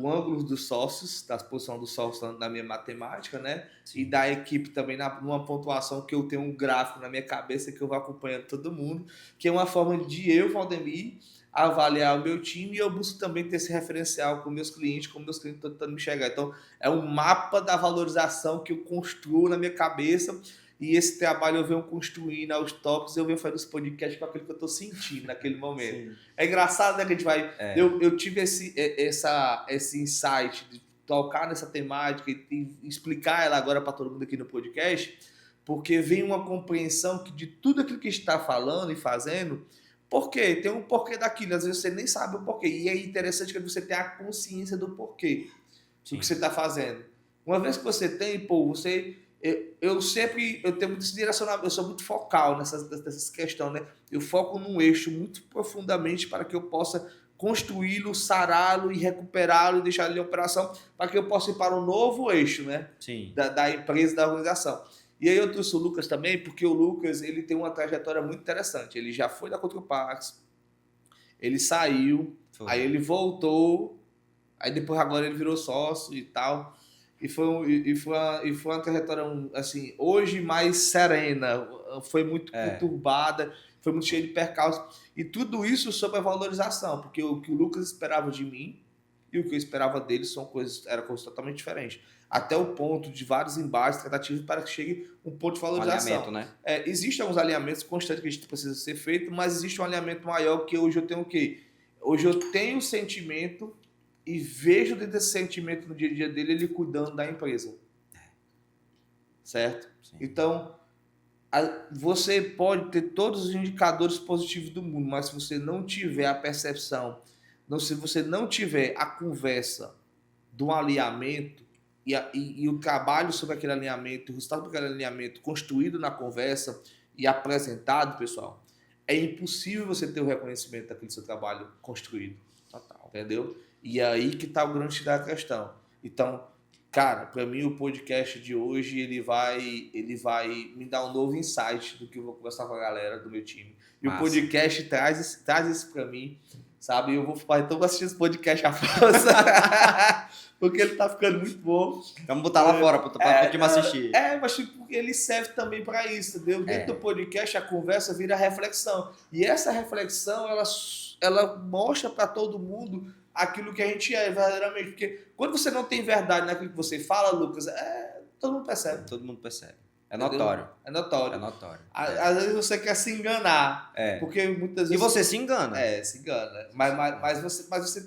ângulo dos sócios, da posição dos sócios na minha matemática, né? Sim. E da equipe também numa pontuação que eu tenho um gráfico na minha cabeça que eu vou acompanhando todo mundo, que é uma forma de eu, Valdemir, avaliar o meu time, e eu busco também ter esse referencial com meus clientes, como meus clientes estão tentando me chegar. Então, é um mapa da valorização que eu construo na minha cabeça, e esse trabalho eu venho construindo aos toques, eu venho fazendo esse podcast com aquilo que eu estou sentindo naquele momento. Sim. É engraçado, né, que a gente vai... Eu tive esse insight de tocar nessa temática e explicar ela agora para todo mundo aqui no podcast, porque vem uma compreensão que de tudo aquilo que a gente está falando e fazendo, por quê? Tem um porquê daquilo, às vezes você nem sabe o porquê, e é interessante que você tenha a consciência do porquê do que você está fazendo. Uma vez que você tem, você... Eu tenho muito direcionamento, eu sou muito focal nessas questões, né? Eu foco num eixo muito profundamente para que eu possa construí-lo, sará-lo e recuperá-lo e deixar ele em operação para que eu possa ir para um novo eixo, né? Sim. Da empresa, da organização. E aí eu trouxe o Lucas também, porque o Lucas ele tem uma trajetória muito interessante. Ele já foi da Contrepax, ele saiu, aí ele voltou, aí depois agora ele virou sócio e tal. E foi uma trajetória, assim, hoje mais serena, foi muito conturbada, foi muito cheia de percalços. E tudo isso sobre a valorização, porque o que o Lucas esperava de mim e o que eu esperava dele eram coisas totalmente diferentes. Até o ponto de vários embates, tratativas para que chegue um ponto de valorização. Alinhamento, né? Existem alguns alinhamentos constantes que a gente precisa ser feito, mas existe um alinhamento maior que hoje eu tenho o quê? Hoje eu tenho o sentimento e vejo dentro desse sentimento no dia a dia dele ele cuidando da empresa. Certo? Sim. Então, você pode ter todos os indicadores positivos do mundo, mas se você não tiver a percepção, se você não tiver a conversa do alinhamento e o trabalho sobre aquele alinhamento, o resultado daquele alinhamento construído na conversa e apresentado, pessoal, é impossível você ter o reconhecimento daquele seu trabalho construído. Total. Entendeu? E é aí que está o grande da questão. Então, cara, para mim o podcast de hoje ele vai me dar um novo insight do que eu vou conversar com a galera do meu time. E o podcast traz isso para mim, sabe? Eu vou assistir esse podcast à força, porque ele tá ficando muito bom. Vamos botar lá fora para o time assistir. Mas tipo, ele serve também para isso, entendeu? Dentro do podcast a conversa vira reflexão. E essa reflexão, ela mostra para todo mundo aquilo que a gente é verdadeiramente. Porque quando você não tem verdade naquilo que você fala, Lucas, todo mundo percebe. Todo mundo percebe. É notório. É notório. É notório. Às vezes você quer se enganar. Porque muitas vezes... E você se engana. Se engana. Mas você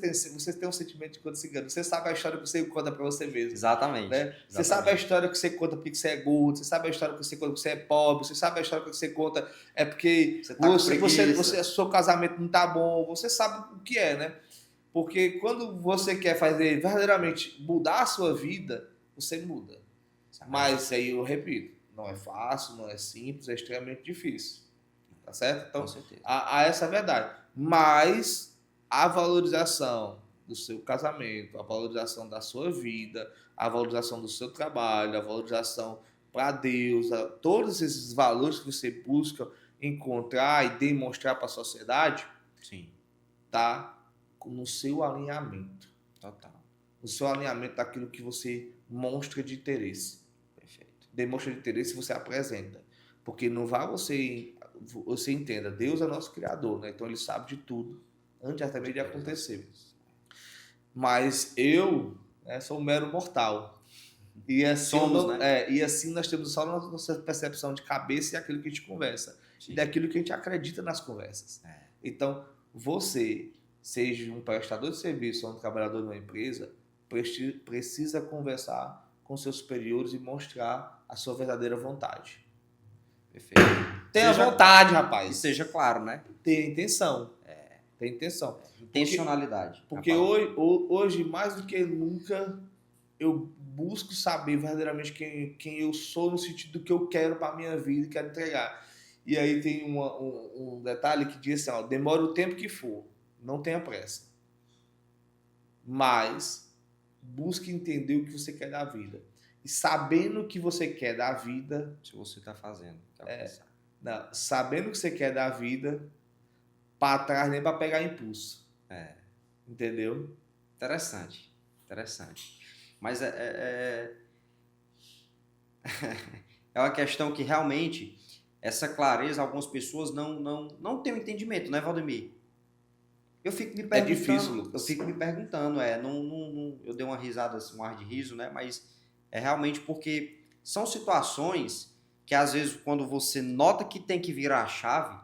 tem um sentimento de quando se engana. Você sabe a história que você conta pra você mesmo. Exatamente. Né? Você sabe a história que você conta porque você é gordo. Você sabe a história que você conta porque você é pobre. Você sabe a história que você conta porque seu casamento não tá bom. Você sabe o que é, né? Porque quando você quer fazer verdadeiramente mudar a sua vida, você muda. Mas aí eu repito, não é fácil, não é simples, é extremamente difícil. Tá certo? Então, com certeza. Há essa verdade. Mas a valorização do seu casamento, a valorização da sua vida, a valorização do seu trabalho, a valorização para Deus, todos esses valores que você busca encontrar e demonstrar para a sociedade, sim, tá no seu alinhamento. Total. No seu alinhamento daquilo que você mostra de interesse. Perfeito. Demonstra de interesse e você apresenta. Porque não vai você entenda, Deus é nosso Criador, né? Então ele sabe de tudo, antes até mesmo de acontecer. Mas eu sou um mero mortal. E assim, e assim nós temos só a nossa percepção de cabeça e aquilo que a gente conversa. Sim. E daquilo que a gente acredita nas conversas. Então, você, seja um prestador de serviço ou um trabalhador de uma empresa, precisa conversar com seus superiores e mostrar a sua verdadeira vontade. Perfeito. Tenha vontade, rapaz. E seja claro, né? Tenha intenção. Tem intenção. Intencionalidade. Porque hoje, mais do que nunca, eu busco saber verdadeiramente quem eu sou no sentido do que eu quero para a minha vida e quero entregar. E aí tem um detalhe que diz assim, demora o tempo que for, não tenha pressa. Mas busque entender o que você quer da vida. E sabendo o que você quer da vida... Se você está fazendo. Sabendo o que você quer da vida, para trás nem para pegar impulso. Entendeu? Interessante. Mas é uma questão que realmente essa clareza algumas pessoas não têm o entendimento, né, Valdemir? Eu fico me perguntando, difícil, Lucas. Eu dei uma risada, assim, um ar de riso, né? Mas é realmente porque são situações que às vezes quando você nota que tem que virar a chave,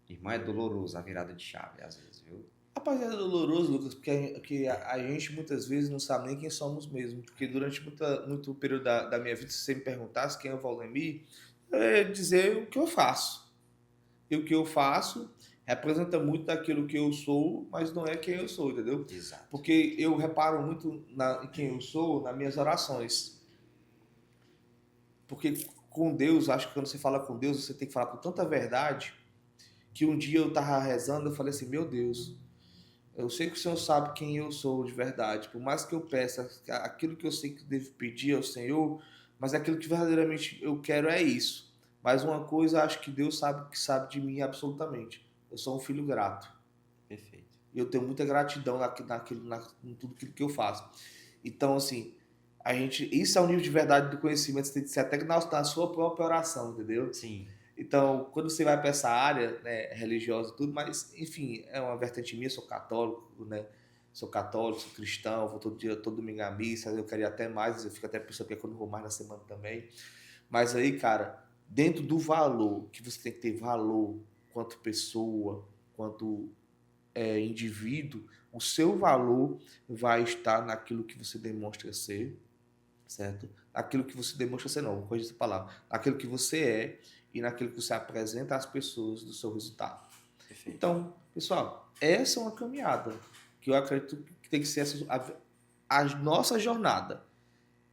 irmão, é doloroso a virada de chave, às vezes, viu? Rapaz, é doloroso, Lucas, porque a gente muitas vezes não sabe nem quem somos mesmo. Porque durante muito período da minha vida, se você me perguntasse quem é o Valdemir, eu ia dizer o que eu faço. E o que eu faço representa muito daquilo que eu sou, mas não é quem eu sou, entendeu? Exato. Porque eu reparo muito em quem eu sou nas minhas orações. Porque com Deus, acho que quando você fala com Deus, você tem que falar com tanta verdade, que um dia eu estava rezando, eu falei assim, meu Deus, eu sei que o Senhor sabe quem eu sou de verdade, por mais que eu peça aquilo que eu sei que devo pedir ao Senhor, mas aquilo que verdadeiramente eu quero é isso. Mas uma coisa, acho que Deus sabe que sabe de mim absolutamente. Eu sou um filho grato. Perfeito. E eu tenho muita gratidão em tudo aquilo que eu faço. Então, assim, isso é um nível de verdade do conhecimento, você tem que ser até na sua própria oração, entendeu? Sim. Então, quando você vai para essa área, né, religiosa e tudo, mas, enfim, é uma vertente minha, sou católico, né? Sou católico, sou cristão, vou todo dia, todo domingo à missa, eu queria até mais, eu fico até pensando que eu não vou mais na semana também. Mas aí, cara, dentro do valor, que você tem que ter valor quanto pessoa, quanto indivíduo, o seu valor vai estar naquilo que você demonstra ser, certo? Naquilo que você demonstra ser, não, vou corrigir essa palavra. Naquilo que você é e naquilo que você apresenta às pessoas do seu resultado. Perfeito. Então, pessoal, essa é uma caminhada que eu acredito que tem que ser a nossa jornada.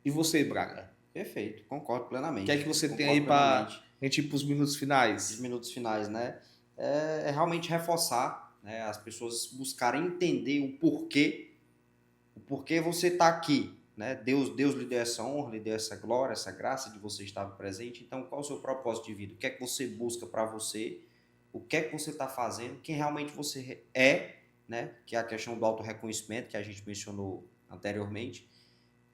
E você, Braga? Perfeito, concordo plenamente. O que é que você tem aí para a gente ir para os minutos finais? Os minutos finais, né? É realmente reforçar, né? As pessoas buscarem entender o porquê você está aqui, né? Deus lhe deu essa honra, lhe deu essa glória, essa graça de você estar presente. Então, qual é o seu propósito de vida? O que é que você busca para você? O que é que você está fazendo? Quem realmente você é, né? Que é a questão do autorreconhecimento que a gente mencionou anteriormente.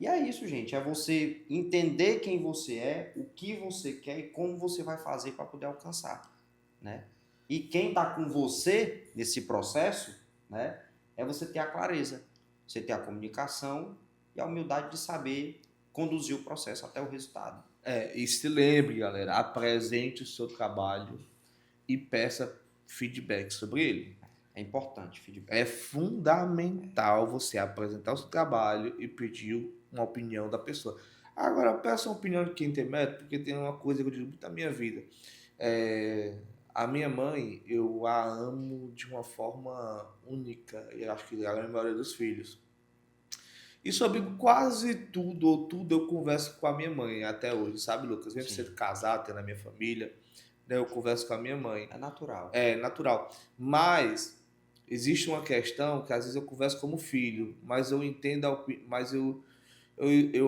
E é isso, gente. É você entender quem você é, o que você quer e como você vai fazer para poder alcançar, né? E quem está com você nesse processo, né? É você ter a clareza, você ter a comunicação e a humildade de saber conduzir o processo até o resultado. E se lembre, galera, apresente o seu trabalho e peça feedback sobre ele. É importante feedback. É fundamental você apresentar o seu trabalho e pedir uma opinião da pessoa. Agora, peça uma opinião de quem tem mérito, porque tem uma coisa que eu digo muito na minha vida. A minha mãe, eu a amo de uma forma única, e acho que a maioria dos filhos. E sobre quase tudo, ou tudo, eu converso com a minha mãe até hoje, sabe, Lucas? Mesmo sendo casado, tendo a minha família, né, eu converso com a minha mãe. É natural. É natural. Mas existe uma questão que às vezes eu converso como filho, mas eu entendo, mas eu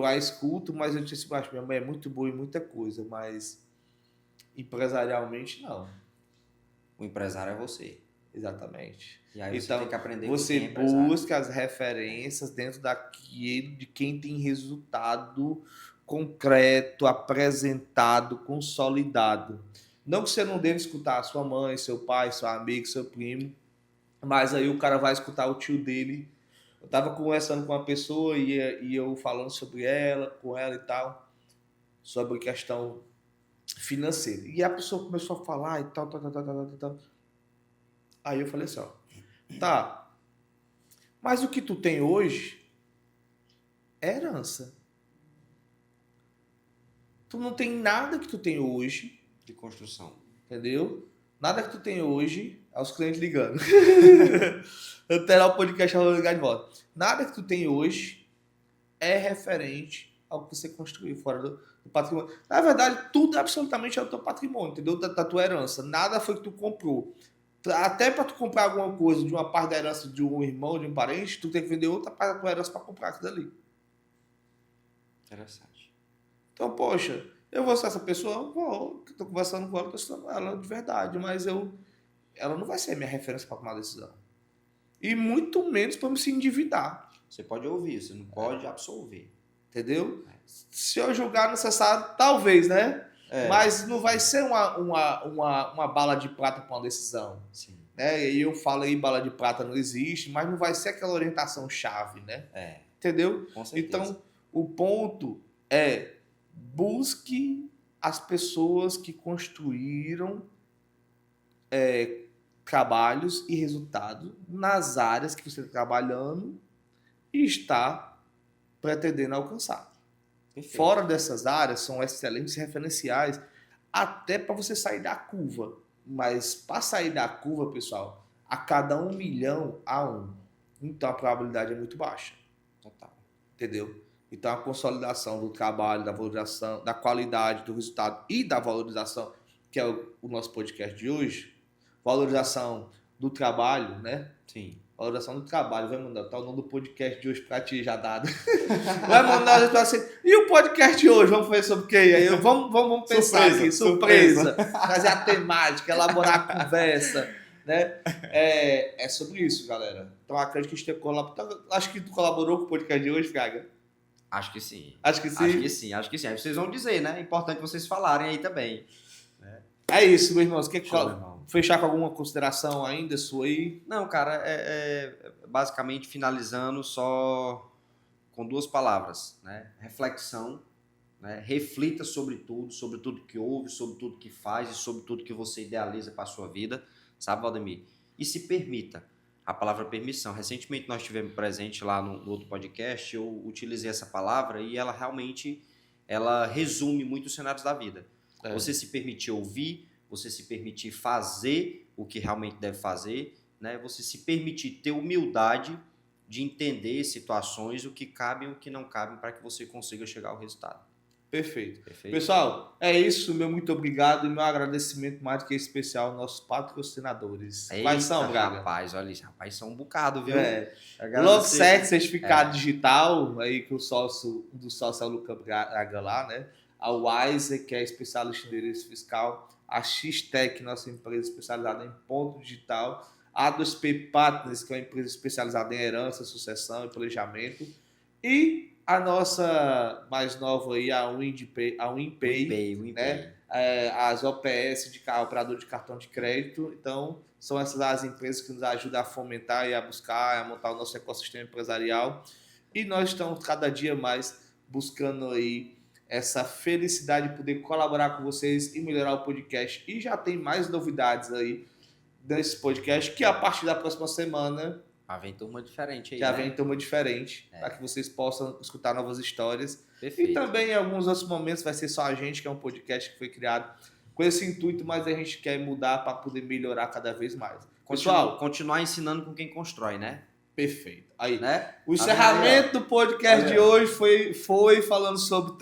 a escuto, mas eu disse assim, minha mãe é muito boa em muita coisa, mas empresarialmente não. O empresário é você. Exatamente. E aí você então, tem que aprender você com quem é busca as referências dentro daquilo de quem tem resultado concreto, apresentado, consolidado. Não que você não deva escutar a sua mãe, seu pai, seu amigo, seu primo, mas aí o cara vai escutar o tio dele. Eu tava conversando com uma pessoa e eu falando sobre ela, com ela e tal, sobre questão financeira. E a pessoa começou a falar e tal. Aí eu falei assim, ó, tá, mas o que tu tem hoje é herança. Tu não tem nada que tu tem hoje. De construção. Entendeu? Nada que tu tem hoje, aos clientes ligando. Eu terá o podcast, eu vou ligar de volta. Nada que tu tem hoje é referente ao que você construiu fora do patrimônio. Na verdade, tudo absolutamente é o teu patrimônio, entendeu? Da tua herança. Nada foi que tu comprou. Até para tu comprar alguma coisa de uma parte da herança de um irmão, de um parente, tu tem que vender outra parte da tua herança para comprar aquilo ali. Interessante. Então, poxa, eu vou ser essa pessoa, estou conversando com ela, estou estudando ela de verdade, mas ela não vai ser a minha referência para tomar decisão. E muito menos para me se endividar. Você pode ouvir, você não pode absolver. Entendeu? Se eu julgar necessário, talvez, né? Mas não vai ser uma bala de prata para uma decisão. Sim. Né? E eu falo aí, bala de prata não existe, mas não vai ser aquela orientação chave, né? Entendeu? Com certeza. Então, o ponto é busque as pessoas que construíram trabalhos e resultados nas áreas que você está trabalhando e está pretendendo alcançar. Perfeito. Fora dessas áreas, são excelentes referenciais até para você sair da curva. Mas para sair da curva, pessoal, a cada 1 milhão há 1. Então a probabilidade é muito baixa. Total. Entendeu? Então a consolidação do trabalho, da valorização, da qualidade do resultado e da valorização, que é o nosso podcast de hoje, valorização do trabalho, né? Sim. Valorização do trabalho. Vai mandar, tá o nome do podcast de hoje pra ti já dado. Vai mandar assim, e o podcast de hoje? Vamos fazer sobre o quê? Aí vamos pensar aqui, surpresa. Trazer a temática, elaborar a conversa, né? É sobre isso, galera. Então acredito que a gente tem colaborado. Acho que tu colaborou com o podcast de hoje, Fraga. Acho que sim. Acho que sim. Acho que sim. Aí vocês vão dizer, né? É importante vocês falarem aí também. É isso, meus irmãos. Quer Show, fechar com alguma consideração ainda sua aí? Não, cara, basicamente finalizando só com 2 palavras, né? Reflexão, né? Reflita sobre tudo que ouve, sobre tudo que faz e sobre tudo que você idealiza para a sua vida, sabe, Valdemir? E se permita. A palavra permissão. Recentemente nós tivemos presente lá no outro podcast, eu utilizei essa palavra e ela realmente resume muito os cenários da vida. Você se permitir ouvir, você se permitir fazer o que realmente deve fazer, né? Você se permitir ter humildade de entender situações, o que cabe e o que não cabe para que você consiga chegar ao resultado. Perfeito. Pessoal, é isso. Meu muito obrigado e meu agradecimento mais do que especial aos nossos patrocinadores. Quais são, Braga? Rapaz, olha isso. Rapaz, são um bocado, viu? Log7 certificado digital, aí que o sócio é o Lucas Braga lá, né? A Wise, que é especialista em direito fiscal. A X-Tech, nossa empresa especializada em ponto digital. A A2P Partners, que é uma empresa especializada em herança, sucessão e planejamento. E a nossa mais nova aí, a WinPay, né? As OPS de operador de cartão de crédito. Então, são essas as empresas que nos ajudam a fomentar e a buscar, a montar o nosso ecossistema empresarial. E nós estamos cada dia mais buscando aí essa felicidade de poder colaborar com vocês e melhorar o podcast. E já tem mais novidades aí nesse podcast, que a partir da próxima semana já vem turma diferente aí, vem turma diferente, para que vocês possam escutar novas histórias. Perfeito. E também em alguns outros momentos vai ser só a gente, que é um podcast que foi criado com esse intuito, mas a gente quer mudar para poder melhorar cada vez mais. Pessoal, continuar ensinando com quem constrói, né? Perfeito. Aí, né? O encerramento do podcast de hoje foi falando sobre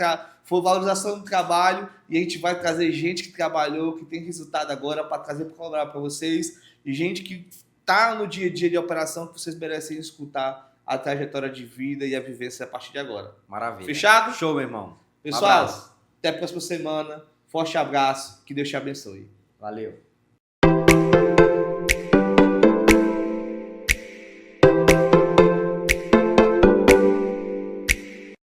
valorização do trabalho, e a gente vai trazer gente que trabalhou, que tem resultado agora, para trazer para colaborar para vocês, e gente que está no dia a dia de operação, que vocês merecem escutar a trajetória de vida e a vivência a partir de agora. Maravilha. Fechado? Show, meu irmão. Pessoal, até a próxima semana. Forte abraço. Que Deus te abençoe. Valeu.